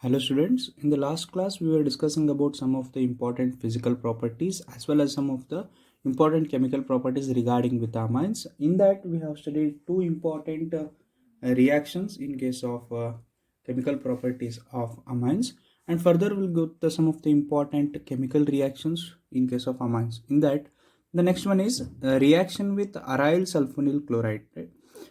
Hello students, in the last class we were discussing about some of the important physical properties as well as some of the important chemical properties regarding with amines. In that we have studied two important reactions in case of chemical properties of amines, and further we'll go to some of the important chemical reactions in case of amines. In that the next one is reaction with aryl sulfonyl chloride, right?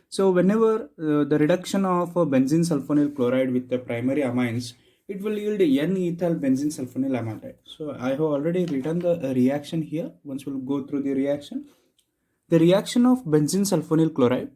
So whenever the reduction of benzene sulfonyl chloride with the primary amines, it will yield N-ethyl benzene sulfonyl amide. So I have already written the reaction here. Once we'll go through the reaction. The reaction of benzene sulfonyl chloride,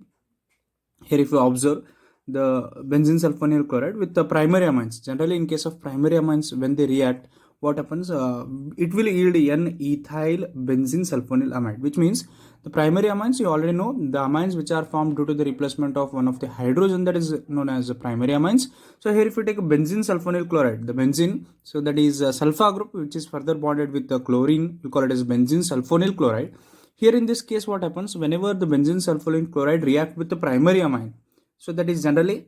here if you observe the benzene sulfonyl chloride with the primary amines, generally in case of primary amines when they react, what happens, it will yield N-ethyl benzene sulfonyl amide, which means the primary amines, you already know the amines which are formed due to the replacement of one of the hydrogen, that is known as the primary amines. So here if you take a benzene sulfonyl chloride, the benzene, so that is a sulfur group which is further bonded with the chlorine, we call it as benzene sulfonyl chloride. Here in this case what happens, whenever the benzene sulfonyl chloride react with the primary amine, so that is generally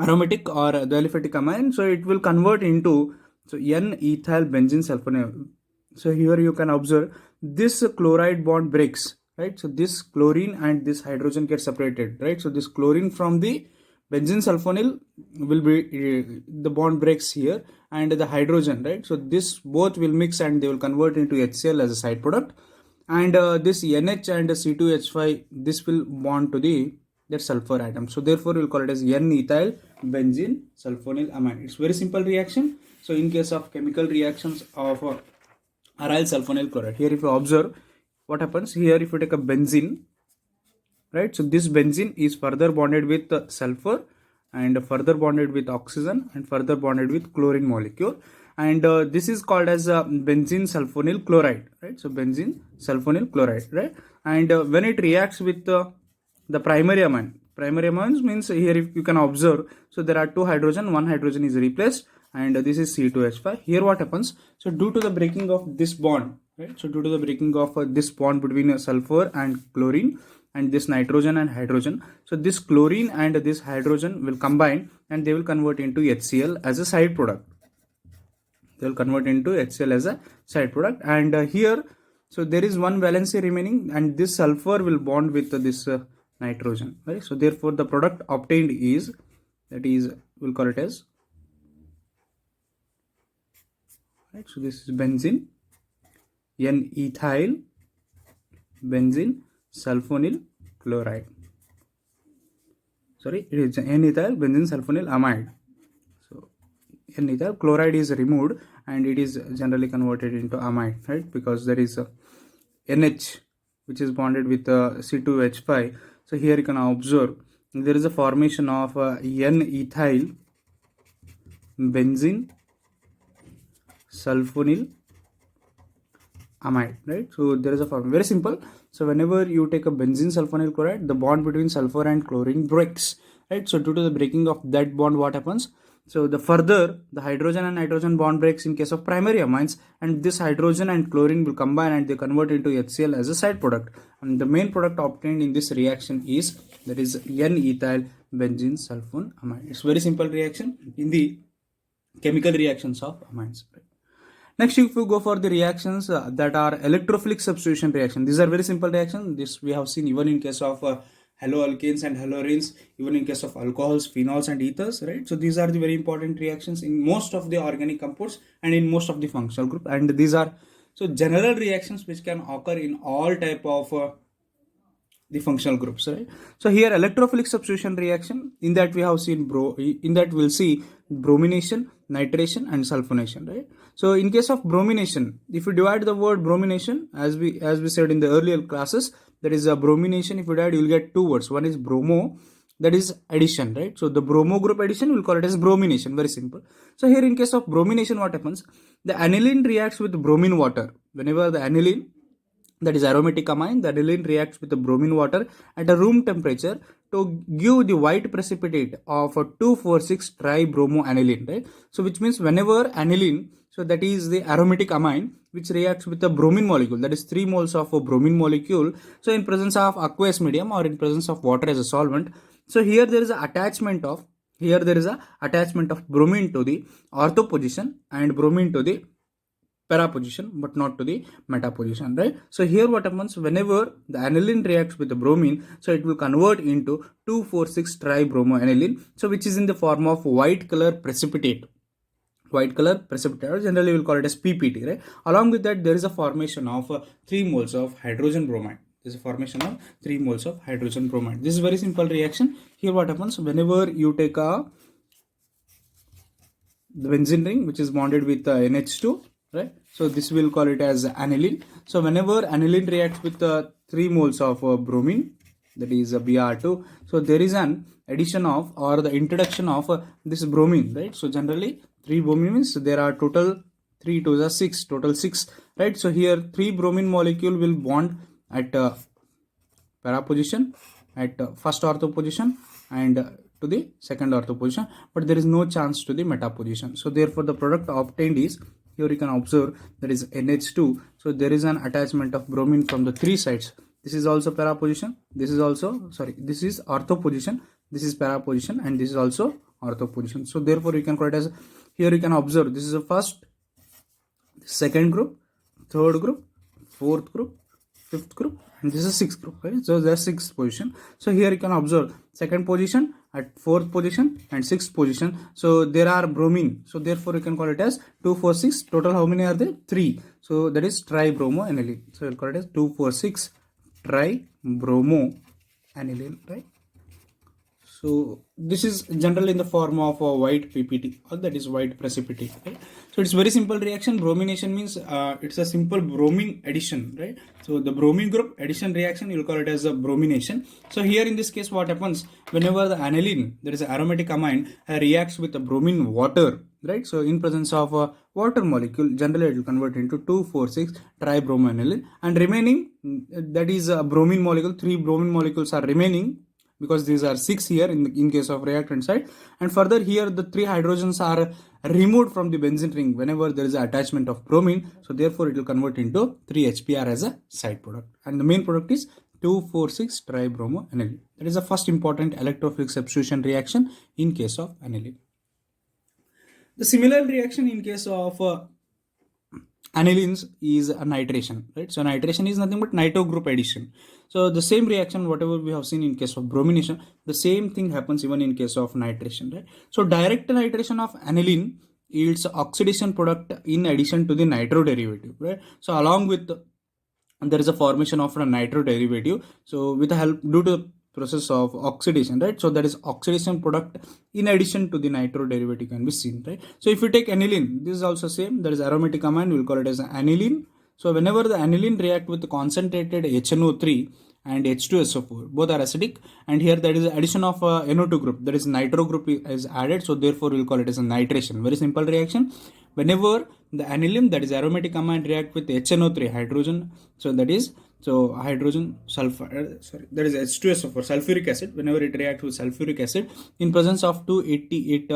aromatic or the aliphatic amine, so it will convert into N-ethyl benzene sulfonyl. So here you can observe this chloride bond breaks, right? So this chlorine and this hydrogen get separated, right? So this chlorine from the benzene sulfonyl will be the bond breaks here, and the hydrogen, right? So this both will mix and they will convert into HCl as a side product, and this NH and C2H5, this will bond to the that sulfur atom. So therefore we'll call it as N-ethyl benzene sulfonyl amide. It's very simple reaction. So in case of chemical reactions of aryl sulfonyl chloride, here if you observe what happens, here if you take a benzene, right? So this benzene is further bonded with sulfur and further bonded with oxygen and further bonded with chlorine molecule, and this is called as benzene sulfonyl chloride, right? So benzene sulfonyl chloride, right? And when it reacts with the primary amines means here if you can observe, so there are two hydrogen, one hydrogen is replaced, and this is C2H5. Here what happens, so due to the breaking of this bond, right? So due to the breaking of this bond between sulfur and chlorine and this nitrogen and hydrogen, so this chlorine and this hydrogen will combine and they will convert into HCl as a side product. They will convert into HCl as a side product, and here, so there is one valency remaining, and this sulfur will bond with this nitrogen, right? So therefore the product obtained is, that is, we'll call it as, right? So this is benzene, N-ethyl benzene sulfonyl chloride. Sorry, it is N-ethyl benzene sulfonyl amide. So N-ethyl chloride is removed and it is generally converted into amide, right? Because there is a NH which is bonded with C2H5. So here you can observe there is a formation of N-ethyl benzene sulfonyl amide, right? So there is a formula, very simple. So whenever you take a benzene sulfonyl chloride, the bond between sulfur and chlorine breaks, right? So due to the breaking of that bond, what happens, so the further the hydrogen and nitrogen bond breaks in case of primary amines, and this hydrogen and chlorine will combine and they convert into HCl as a side product, and the main product obtained in this reaction is, that is, N-ethyl benzene sulfonyl amide. It's very simple reaction in the chemical reactions of amines, right? Next, if you go for the reactions that are electrophilic substitution reaction, these are very simple reactions. This we have seen even in case of haloalkanes and haloarenes, even in case of alcohols, phenols and ethers, right? So these are the very important reactions in most of the organic compounds and in most of the functional group, and these are so general reactions which can occur in all type of the functional groups, right? So here electrophilic substitution reaction, in that we have seen in that we'll see bromination, nitration and sulfonation, right? So in case of bromination, if you divide the word bromination, as we said in the earlier classes, that is a bromination, if you divide, you'll get two words. One is bromo, that is addition, right? So the bromo group addition, we'll call it as bromination, very simple. So here in case of bromination, what happens, the aniline reacts with bromine water. Whenever the aniline, that is aromatic amine, the aniline reacts with the bromine water at a room temperature to give the white precipitate of a 2,4,6 tribromoaniline, right? So which means whenever aniline, so that is the aromatic amine which reacts with the bromine molecule, that is 3 moles of a bromine molecule, so in presence of aqueous medium or in presence of water as a solvent, so here there is an attachment of here there is a attachment of bromine to the ortho position and bromine to the para position, but not to the meta position, right? So here what happens, whenever the aniline reacts with the bromine, so it will convert into 2,4,6 tribromoaniline, so which is in the form of white color precipitate. White color precipitate, or generally we'll call it as PPT, right? Along with that, there is a formation of 3 moles of hydrogen bromide. There's a formation of 3 moles of hydrogen bromide. This is very simple reaction. Here what happens, whenever you take the benzene ring which is bonded with NH2, right? So this will call it as aniline. So whenever aniline reacts with 3 moles of bromine, that is Br2, so there is an addition of or the introduction of this bromine, right? So generally 3 bromine means there are total 3 to the 6, total 6, right? So here 3 bromine molecule will bond at para position, at first ortho position, and to the second ortho position, but there is no chance to the meta position. So therefore the product obtained is, here you can observe, that is NH2. So there is an attachment of bromine from the 3 sides. This is also para position, this is also, sorry, this is ortho position, this is para position, and this is also ortho position. So therefore you can call it as, here you can observe, this is the first, second group, third group, fourth group, fifth group, and this is sixth group, right? So there's 6th position. So here you can observe second position, at 4th position, and 6th position. So there are bromine, so therefore you can call it as 2,4,6. Total how many are there? 3. So that is tribromoaniline. So we'll call it as 2,4,6 tribromoaniline, right? So this is generally in the form of a white PPT, or that is white precipitate, right? So it's very simple reaction. Bromination means it's a simple bromine addition, right? So the bromine group addition reaction, you'll call it as a bromination. So here in this case what happens, whenever the aniline, there is an aromatic amine, reacts with the bromine water, right? So in presence of a water molecule, generally it will convert into 2,4,6 tribromoaniline, and remaining, that is a bromine molecule, 3 bromine molecules are remaining, because these are 6 here in case of reactant side, and further here the 3 hydrogens are removed from the benzene ring whenever there is an attachment of bromine. So therefore it will convert into 3 HBr as a side product, and the main product is 2,4,6 tribromoaniline. That is the first important electrophilic substitution reaction in case of aniline. The similar reaction in case of anilines is a nitration, right? So nitration is nothing but nitro group addition. So the same reaction whatever we have seen in case of bromination, the same thing happens even in case of nitration, right? So direct nitration of aniline yields oxidation product in addition to the nitro derivative, right? So along with there is a formation of a nitro derivative, so with the help, due to process of oxidation, right? So that is oxidation product in addition to the nitro derivative can be seen, right? So if you take aniline, this is also same, there is aromatic amine, we'll call it as aniline. So whenever the aniline react with the concentrated HNO3 and H2SO4, both are acidic, and here there is addition of NO2 group, that is nitro group is added, so therefore we'll call it as a nitration. Very simple reaction. Whenever the aniline, that is aromatic amine, react with HNO3 hydrogen, so that is, so hydrogen sulfur, that is H2SO4 sulfuric acid, whenever it reacts with sulfuric acid in presence of 288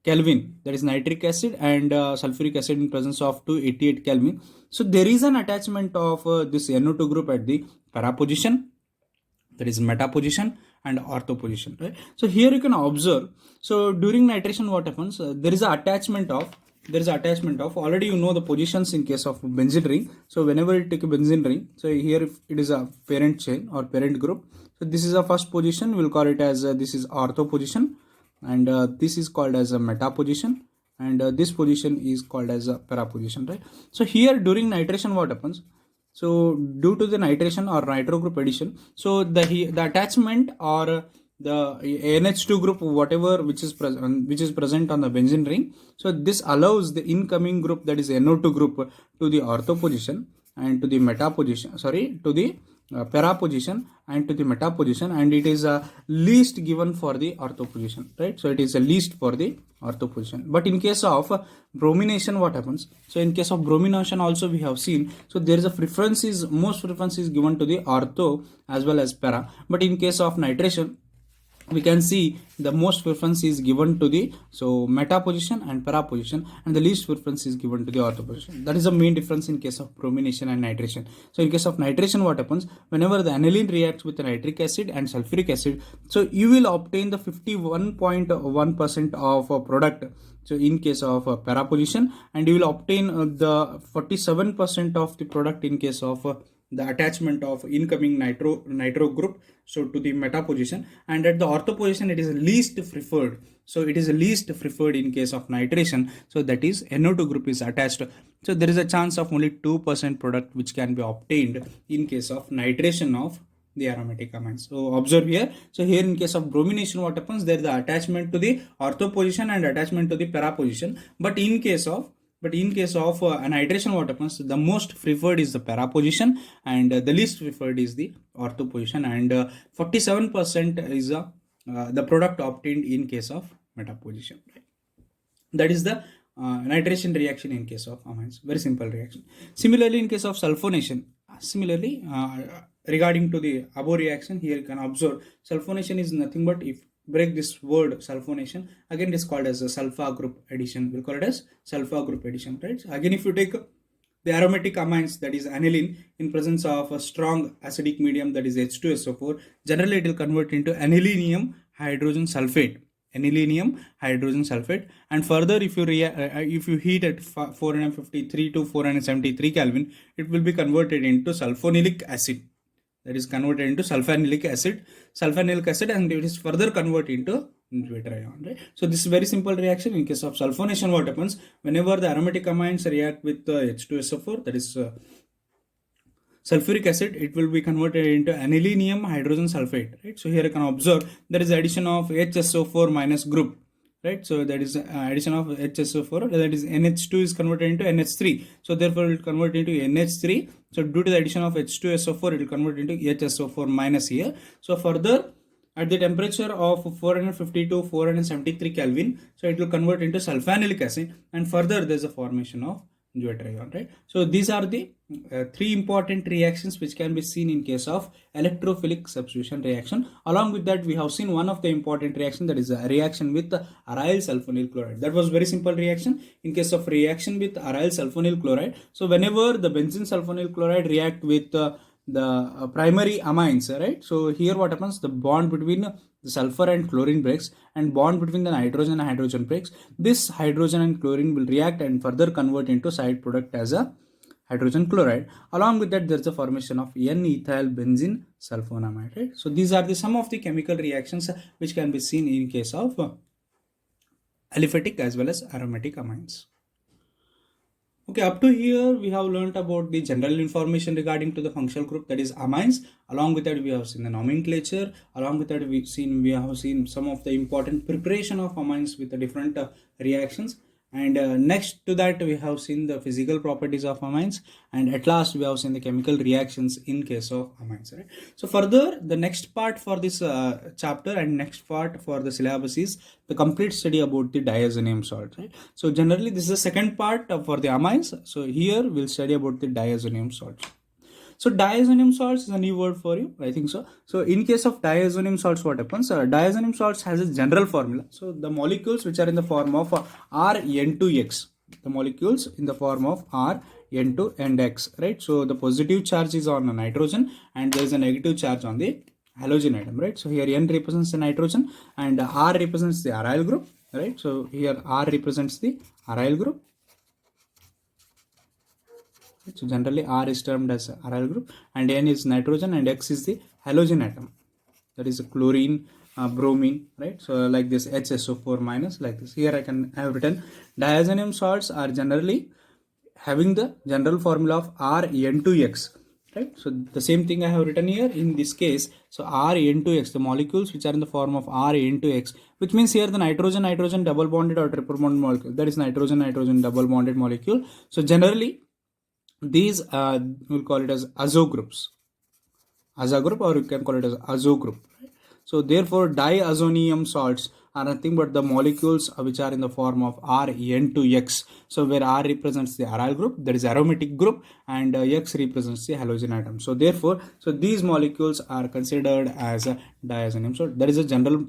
Kelvin, that is nitric acid, and sulfuric acid in presence of 288 Kelvin. So there is an attachment of this NO2 group at the para position, that is meta position, and ortho position, right? So here you can observe, so during nitration what happens, there is an attachment of, already you know the positions in case of benzene ring. So whenever you take a benzene ring, so here if it is a parent chain or parent group, so this is a first position, we'll call it as this is ortho position, and this is called as a meta position, and this position is called as a para position, right? So here during nitration what happens, so due to the nitration or nitro group addition, so the attachment or the NH2 group, whatever which is present on the benzene ring, so this allows the incoming group, that is NO2 group, to the ortho position and to the meta position, to the para position and to the meta position, and it is least given for the ortho position, right? So it is a least for the ortho position. But in case of bromination what happens, so in case of bromination also we have seen, so there is a most preference is given to the ortho as well as para, but in case of nitration we can see the most preference is given to the meta position and para position, and the least preference is given to the ortho position. That is the main difference in case of bromination and nitration. So in case of nitration, what happens whenever the aniline reacts with the nitric acid and sulfuric acid, so you will obtain the 51.1% of a product. So in case of para position, and you will obtain the 47% of the product in case of the attachment of incoming nitro group to the meta position, and at the ortho position it is least preferred. So it is least preferred in case of nitration, so that is NO2 group is attached. So there is a chance of only 2% product which can be obtained in case of nitration of the aromatic amines. So observe here. So here in case of bromination, what happens, there is the attachment to the ortho position and attachment to the para position, but in case of a nitration, what happens, the most preferred is the para position, and the least preferred is the ortho position, and 47% is the product obtained in case of meta position. Right? That is the nitration reaction in case of amines. Very simple reaction. Similarly, in case of sulfonation, regarding to the above reaction, here you can observe sulfonation is nothing but, if break this word sulfonation, again it is called as a sulfa group addition. We'll call it as sulfa group addition, right? So again, if you take the aromatic amines, that is aniline, in presence of a strong acidic medium, that is H2SO4, generally it will convert into anilinium hydrogen sulfate. Anilinium hydrogen sulfate, and further if you heat at 453 to 473 Kelvin, it will be converted into sulfonilic acid. That is converted into sulfonilic acid, and it is further converted into ion, right? So this is very simple reaction. In case of sulfonation, what happens whenever the aromatic amines react with H2SO4, that is sulfuric acid, it will be converted into anilinium hydrogen sulfate, right? So here you can observe there is addition of HSO4 minus group, right? So that is addition of HSO4, that is NH2 is converted into NH3, so therefore it will convert into NH3. So due to the addition of H2SO4, it will convert into HSO4 minus here. So further, at the temperature of 450 to 473 Kelvin, so it will convert into sulfonilic acid, and further there is a formation of deuterion, right? So these are the three important reactions which can be seen in case of electrophilic substitution reaction. Along with that, we have seen one of the important reaction, that is a reaction with aryl sulfonyl chloride. That was very simple reaction. In case of reaction with aryl sulfonyl chloride, so whenever the benzene sulfonyl chloride react with the primary amines, right? So here what happens, the bond between the sulfur and chlorine breaks, and bond between the nitrogen and hydrogen breaks. This hydrogen and chlorine will react and further convert into side product as a hydrogen chloride. Along with that, there is a formation of N-ethyl benzene sulfonamide, right? So these are some of the chemical reactions which can be seen in case of aliphatic as well as aromatic amines. Okay, up to here we have learnt about the general information regarding to the functional group, that is amines. Along with that, we have seen the nomenclature. Along with that, we have seen some of the important preparation of amines with the different reactions. And next to that, we have seen the physical properties of amines, and at last we have seen the chemical reactions in case of amines, right? So further, the next part for this chapter and next part for the syllabus is the complete study about the diazonium salt, right? So generally this is the second part for the amines. So here we'll study about the diazonium salt. So diazonium salts is a new word for you, I think so. So in case of diazonium salts, what happens? Diazonium salts has a general formula. So the molecules which are in the form of Rn2x, the molecules in the form of Rn2 and X, right? So the positive charge is on nitrogen and there is a negative charge on the halogen atom, right? So here N represents the nitrogen and R represents the aryl group, right? So here R represents the aryl group. So generally R is termed as aryl group, and N is nitrogen and X is the halogen atom, that is chlorine, bromine, right? So like this HSO4 minus, like this. Here I can have written diazonium salts are generally having the general formula of Rn2x, right? So the same thing I have written here in this case. So Rn2x, the molecules which are in the form of Rn2x, which means here the nitrogen double bonded or triple bonded molecule, that is nitrogen double bonded molecule. So generally these we'll call it as azo groups, or you can call it as azo group, right? So therefore diazonium salts are nothing but the molecules which are in the form of Rn2X. So where R represents the aryl group, that is aromatic group, and X represents the halogen atom. So therefore, these molecules are considered as a diazonem. So that is a general,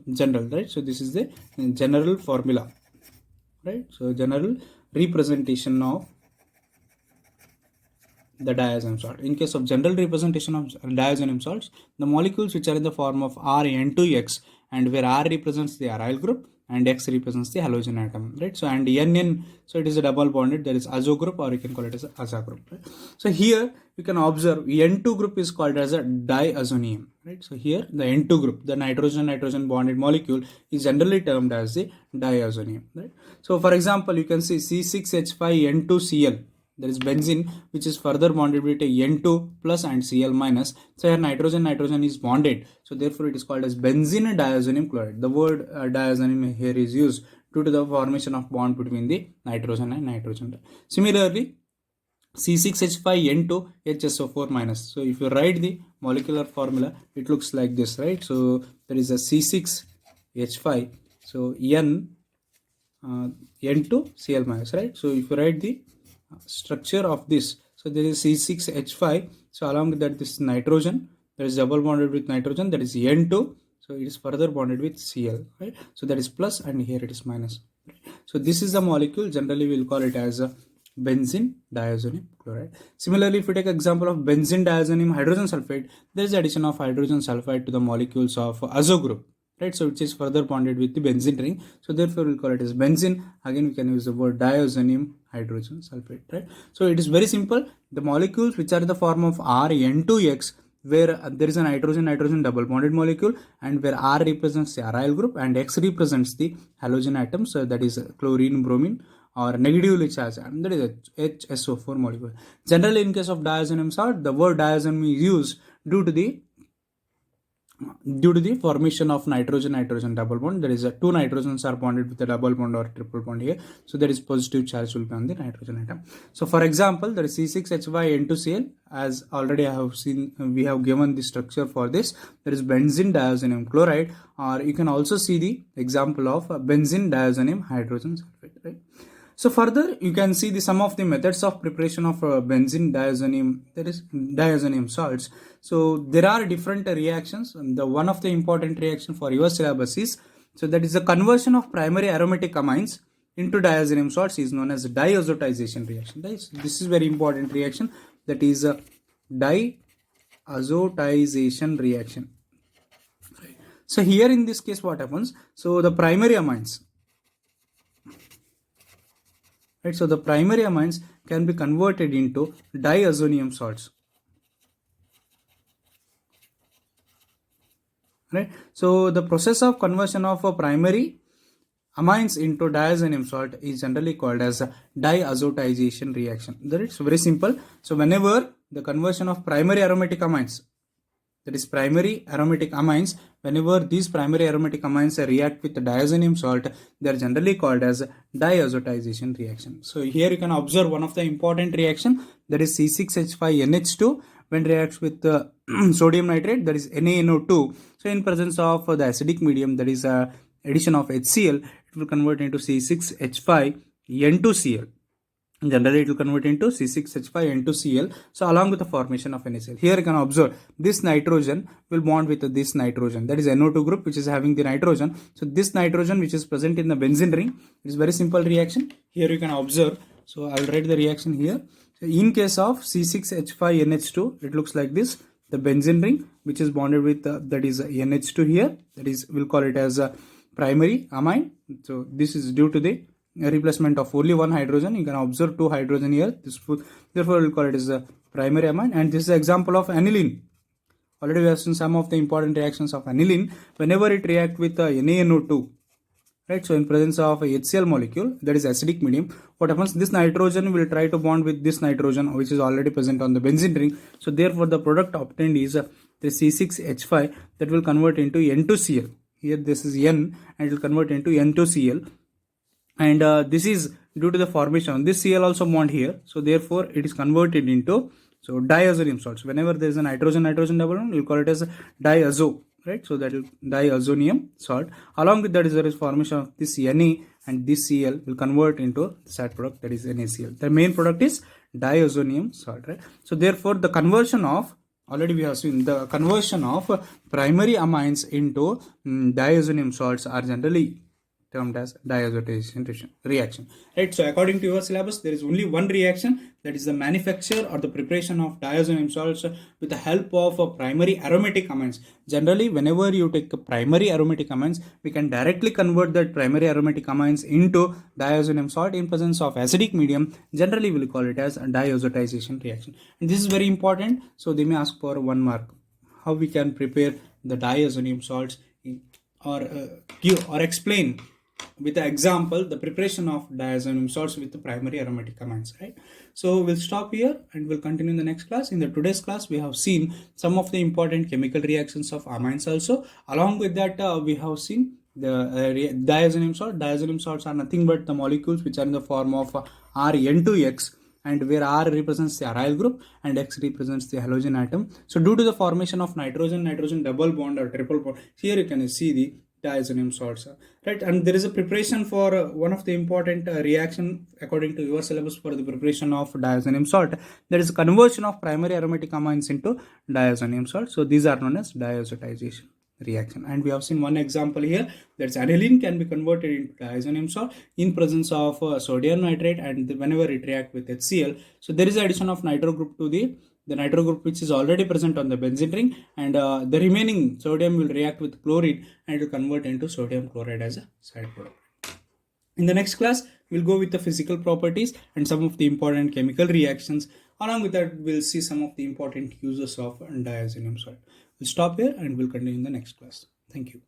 right? So this is the general formula, right? So general representation of the diazonem salt. In case of general representation of diazonem salts, the molecules which are in the form of Rn2X, and where R represents the aryl group and X represents the halogen atom, right? So and Nn, so it is a double bonded, there is azo group, or you can call it as a aza group, right? So here you can observe N2 group is called as a diazonium, right? So here the N2 group, the nitrogen bonded molecule, is generally termed as the diazonium, right? So for example, you can see C6H5N2Cl, there is benzene which is further bonded with a N2 plus and Cl minus. So here nitrogen is bonded, so therefore it is called as benzene diazonium chloride. The word diazonium here is used due to the formation of bond between the nitrogen and nitrogen. Similarly, C6H5N2 HSO4 minus. So if you write the molecular formula, it looks like this, right? So there is a C6H5, so N2 Cl minus, right? So if you write the structure of this, so there is C6H5, so along with that this nitrogen, there is double bonded with nitrogen, that is N2, so it is further bonded with Cl, right? So that is plus and here it is minus, right? So this is the molecule, generally we will call it as a benzene diazonium chloride. Similarly, if we take example of benzene diazonium hydrogen sulfide, there is addition of hydrogen sulfide to the molecules of azo group, right? So which is further bonded with the benzene ring, so therefore we'll call it as benzene. Again we can use the word diazonium hydrogen sulfide, right? So it is very simple. The molecules which are in the form of Rn2X, where there is a nitrogen double bonded molecule, and where R represents the aryl group and X represents the halogen atom, so that is chlorine, bromine, or negatively charged atom, that is a HSO4 molecule. Generally, in case of diazonium salt, the word diazonium is used due to the formation of nitrogen double bond. There is a two nitrogens are bonded with a double bond or triple bond here, so there is positive charge will be on the nitrogen atom. So for example, there is C6H5N2Cl, as already I have seen, we have given the structure for this. There is benzene diazonium chloride, or you can also see the example of benzene diazonium hydrogen sulfide, right? So further, you can see the some of the methods of preparation of benzene diazonium, that is diazonium salts. So there are different reactions, and the one of the important reaction for your syllabus is, so that is the conversion of primary aromatic amines into diazonium salts is known as diazotization reaction. This is very important reaction, that is a diazotization reaction. So here in this case what happens, so the primary amines, right? So the primary amines can be converted into diazonium salts, right? So the process of conversion of a primary amines into diazonium salt is generally called as a diazotization reaction. That is very simple. So whenever the conversion of primary aromatic amines, that is primary aromatic amines, whenever these primary aromatic amines react with the diazonium salt, they are generally called as diazotization reaction. So here you can observe one of the important reaction, that is C6H5NH2 when reacts with sodium nitrate, that is NaNO2. So in presence of the acidic medium, that is addition of HCl, it will convert into C6H5N2Cl. Generally it will convert into C6H5N2Cl, so along with the formation of NaCl. Here you can observe this nitrogen will bond with this nitrogen, that is NO2 group which is having the nitrogen. So this nitrogen which is present in the benzene ring, it is very simple reaction. Here you can observe, so I will write the reaction here. So in case of C6H5NH2, it looks like this, the benzene ring which is bonded with that is NH2 here, that is we'll call it as a primary amine. So this is due to the replacement of only one hydrogen. You can observe two hydrogen here, therefore we'll call it as a primary amine. And this is an example of aniline. Already we have seen some of the important reactions of aniline. Whenever it reacts with NaNO2, right? So in presence of a HCl molecule, that is acidic medium, what happens, this nitrogen will try to bond with this nitrogen which is already present on the benzene ring. So therefore the product obtained is the C6H5 that will convert into N2Cl. Here this is N and it will convert into N2Cl. And this is due to the formation, this Cl also bond here, so therefore it is converted into diazonium salts. Whenever there is a nitrogen double bond, you call it as diazo, right? So that is diazonium salt. Along with that is there is formation of this Na, and this Cl will convert into the side product, that is NaCl. The main product is diazonium salt, right? So therefore the conversion of, already we have seen the conversion of primary amines into diazonium salts are generally termed as diazotization reaction, right? So according to your syllabus, there is only one reaction, that is the manufacture or the preparation of diazonium salts with the help of primary aromatic amines. Generally, whenever you take a primary aromatic amines, we can directly convert that primary aromatic amines into diazonium salt in presence of acidic medium. Generally, we will call it as a diazotization reaction. And this is very important, so they may ask for 1 mark. How we can prepare the diazonium salts or give or explain with the example the preparation of diazonium salts with the primary aromatic amines, right? So we'll stop here and we'll continue in the next class. In the today's class, we have seen some of the important chemical reactions of amines also. Along with that, we have seen the diazonium salt. Diazonium salts are nothing but the molecules which are in the form of RN2X, and where R represents the aryl group and X represents the halogen atom. So due to the formation of nitrogen double bond or triple bond, here you can see the diazonium salts, right? And there is a preparation for one of the important reaction according to your syllabus for the preparation of diazonium salt, there is a conversion of primary aromatic amines into diazonium salt. So these are known as diazotization reaction. And we have seen one example here, that's aniline can be converted into diazonium salt in presence of sodium nitrate, and whenever it react with HCl, so there is addition of nitro group to the nitro group which is already present on the benzene ring, and the remaining sodium will react with chlorine and will convert into sodium chloride as a side product. In the next class, we'll go with the physical properties and some of the important chemical reactions. Along with that, we'll see some of the important uses of diazonium salt. We'll stop here and we'll continue in the next class. Thank you.